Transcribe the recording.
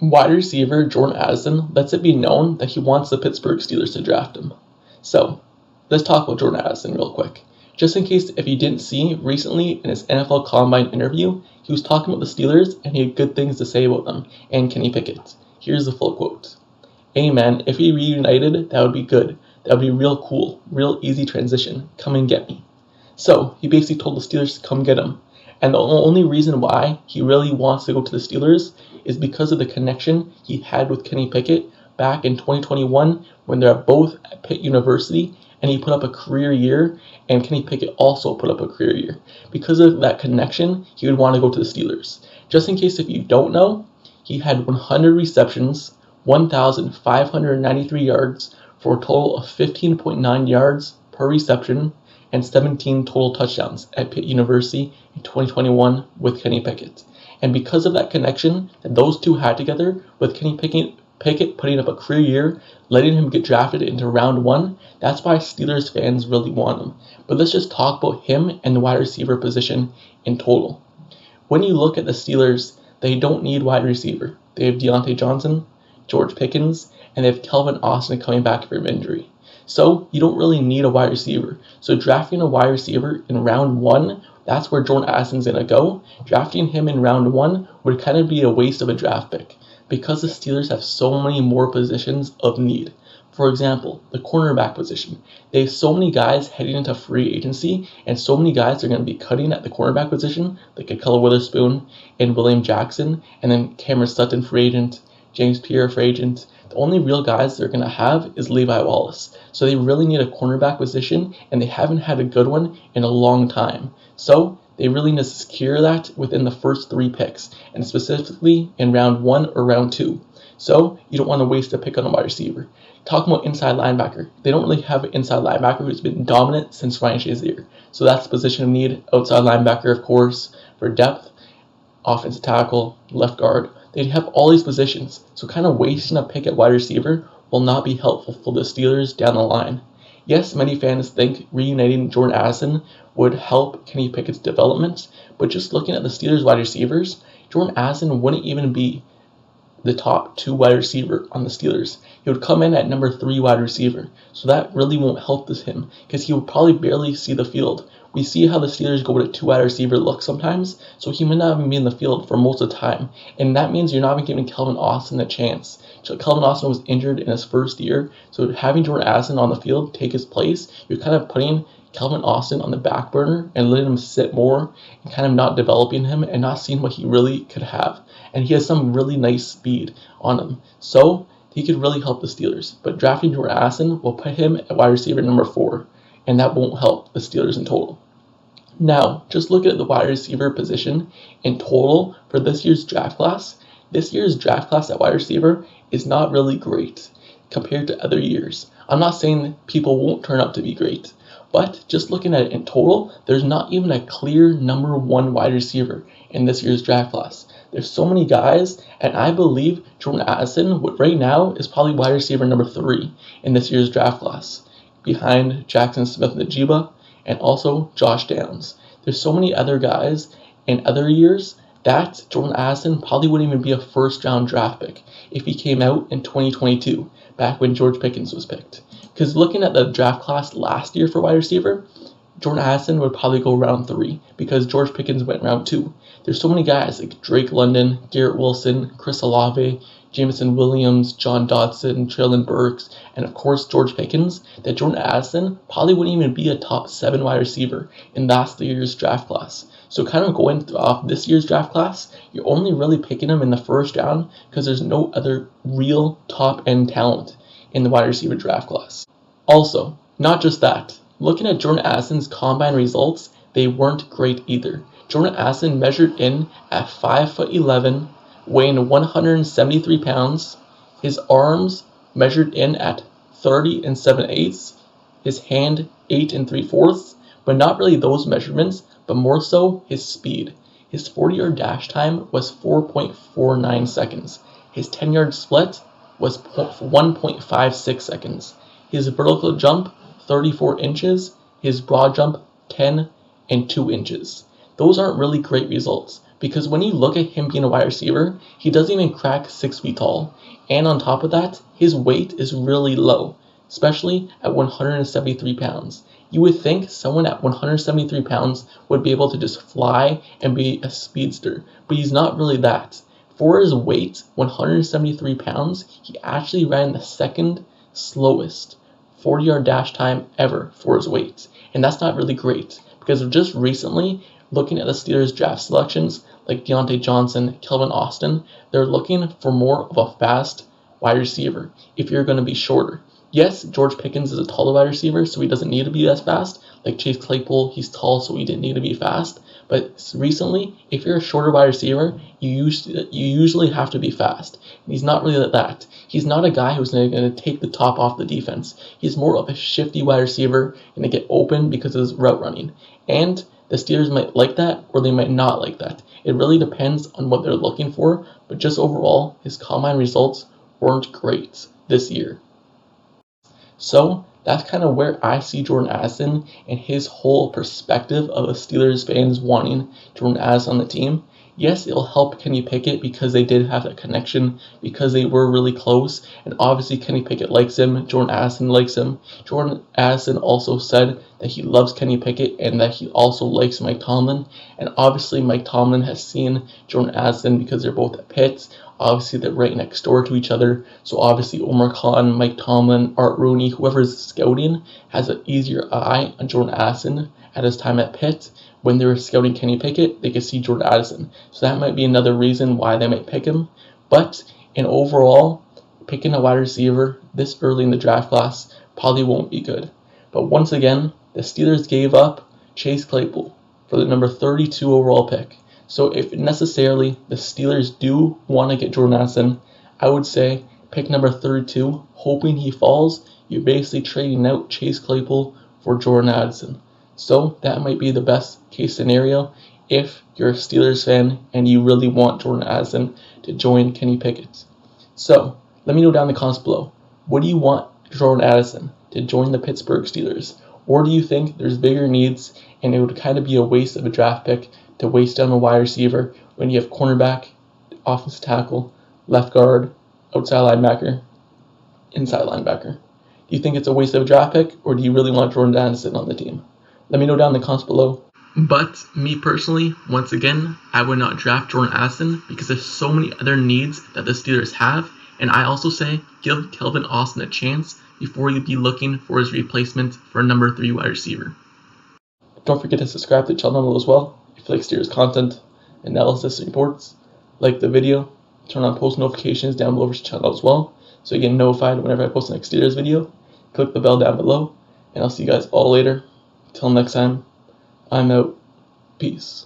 Wide receiver Jordan Addison lets it be known that he wants the Pittsburgh Steelers to draft him. So, let's talk about Jordan Addison real quick. Just in case if you didn't see, recently in his NFL Combine interview, he was talking about the Steelers and he had good things to say about them and Kenny Pickett. Here's the full quote. "Hey man, if we reunited, that would be good. That would be real cool, real easy transition. Come and get me." So, he basically told the Steelers to come get him. And the only reason why he really wants to go to the Steelers is because of the connection he had with Kenny Pickett back in 2021 when they're both at Pitt University and he put up a career year and Kenny Pickett also put up a career year. Because of that connection, he would want to go to the Steelers. Just in case if you don't know, he had 100 receptions, 1,593 yards for a total of 15.9 yards per reception and 17 total touchdowns at Pitt University in 2021 with Kenny Pickett. And because of that connection that those two had together, with Kenny Pickett putting up a career year, letting him get drafted into round 1, that's why Steelers fans really want him. But let's just talk about him and the wide receiver position in total. When you look at the Steelers, they don't need wide receiver. They have Deontay Johnson, George Pickens, and they have Calvin Austin coming back from injury. So you don't really need a wide receiver. So drafting a wide receiver in round 1, that's where Jordan Addison's going to go. Drafting him in round 1 would kind of be a waste of a draft pick because the Steelers have so many more positions of need. For example, the cornerback position. They have so many guys heading into free agency and so many guys are going to be cutting at the cornerback position, like Ahkello Witherspoon and William Jackson, and then Cameron Sutton free agent, James Pierre free agent. The only real guys they're going to have is Levi Wallace. So they really need a cornerback position, and they haven't had a good one in a long time. So they really need to secure that within the first 3 picks, and specifically in round 1 or round 2. So you don't want to waste a pick on a wide receiver. Talking about inside linebacker, they don't really have an inside linebacker who's been dominant since Ryan Shazier. So that's the position of need. Outside linebacker, of course, for depth, offensive tackle, left guard. They'd have all these positions, so kind of wasting a pick at wide receiver will not be helpful for the Steelers down the line. Yes, many fans think reuniting Jordan Addison would help Kenny Pickett's development, but just looking at the Steelers wide receivers, Jordan Addison wouldn't even be the top 2 wide receiver on the Steelers. He would come in at number 3 wide receiver, so that really won't help him because he will probably barely see the field. We see how the Steelers go with a 2 wide receiver look sometimes, so he may not even be in the field for most of the time, and that means you're not even giving Calvin Austin a chance. So Calvin Austin was injured in his first year, so having Jordan Addison on the field take his place, you're kind of putting Calvin Austin on the back burner and letting him sit more and kind of not developing him and not seeing what he really could have. And he has some really nice speed on him, so he could really help the Steelers. But drafting Jordan Addison will put him at wide receiver number 4, and that won't help the Steelers in total. Now, just looking at the wide receiver position in total for this year's draft class. This year's draft class at wide receiver is not really great compared to other years. I'm not saying that people won't turn out to be great, but just looking at it in total, there's not even a clear number 1 wide receiver in this year's draft class. There's so many guys, and I believe Jordan Addison right now is probably wide receiver number 3 in this year's draft class, behind Jackson Smith-Njigba and also Josh Downs. There's so many other guys in other years that Jordan Addison probably wouldn't even be a first-round draft pick if he came out in 2022, back when George Pickens was picked. Because looking at the draft class last year for wide receiver, Jordan Addison would probably go round 3 because George Pickens went round 2. There's so many guys like Drake London, Garrett Wilson, Chris Olave, Jameson Williams, John Dodson, Traylon Burks, and of course George Pickens, that Jordan Addison probably wouldn't even be a top 7 wide receiver in last year's draft class. So kind of going off this year's draft class, you're only really picking him in the first round because there's no other real top-end talent in the wide receiver draft class. Also, not just that, looking at Jordan Addison's combine results, they weren't great either. Jordan Addison measured in at 5'11", weighing 173 pounds. His arms measured in at 30 7/8, his hand 8 3/4, but not really those measurements, but more so his speed. His 40-yard dash time was 4.49 seconds. His 10-yard split was 1.56 seconds. His vertical jump, 34 inches. His broad jump, 10 and 2 inches. Those aren't really great results, Because when you look at him being a wide receiver, he doesn't even crack 6 feet tall. And on top of that, his weight is really low, especially at 173 pounds. You would think someone at 173 pounds would be able to just fly and be a speedster, but he's not really that. For his weight, 173 pounds, he actually ran the second slowest 40-yard dash time ever for his weight. And that's not really great, because just recently, looking at the Steelers draft selections, like Deontay Johnson, Kelvin Austin, they're looking for more of a fast wide receiver if you're going to be shorter. Yes, George Pickens is a taller wide receiver, so he doesn't need to be as fast. Like Chase Claypool, he's tall, so he didn't need to be fast. But recently, if you're a shorter wide receiver, you usually have to be fast. And he's not really that. He's not a guy who's going to take the top off the defense. He's more of a shifty wide receiver, going to get open because of his route running. And the Steelers might like that, or they might not like that. It really depends on what they're looking for, but just overall, his combine results weren't great this year. So that's kind of where I see Jordan Addison and his whole perspective of the Steelers fans wanting Jordan Addison on the team. Yes, it'll help Kenny Pickett because they did have that connection, because they were really close, and obviously Kenny Pickett likes him, Jordan Addison likes him. Jordan Addison also said that he loves Kenny Pickett and that he also likes Mike Tomlin, and obviously Mike Tomlin has seen Jordan Addison because they're both at Pitt. Obviously, they're right next door to each other, so obviously Omar, Mike Tomlin, Art Rooney, whoever's scouting has an easier eye on Jordan Addison at his time at Pitt. When they were scouting Kenny Pickett, they could see Jordan Addison. So that might be another reason why they might pick him. But in overall, picking a wide receiver this early in the draft class probably won't be good. But once again, the Steelers gave up Chase Claypool for the number 32 overall pick. So if necessarily the Steelers do want to get Jordan Addison, I would say pick number 32, hoping he falls. You're basically trading out Chase Claypool for Jordan Addison. So that might be the best case scenario if you're a Steelers fan and you really want Jordan Addison to join Kenny Pickett. So let me know down in the comments below. What do you want Jordan Addison to join the Pittsburgh Steelers? Or do you think there's bigger needs and it would kind of be a waste of a draft pick to waste down a wide receiver when you have cornerback, offensive tackle, left guard, outside linebacker, inside linebacker? Do you think it's a waste of a draft pick, or do you really want Jordan Addison on the team? Let me know down in the comments below. But me personally, once again, I would not draft Jordan Addison because there's so many other needs that the Steelers have. And I also say give Kelvin Austin a chance before you be looking for his replacement for a number 3 wide receiver. Don't forget to subscribe to the channel as well if you like Steelers content, analysis, reports. Like the video, turn on post notifications down below for the channel as well, so you get notified whenever I post the next Steelers video. Click the bell down below, and I'll see you guys all later. Till next time, I'm out. Peace.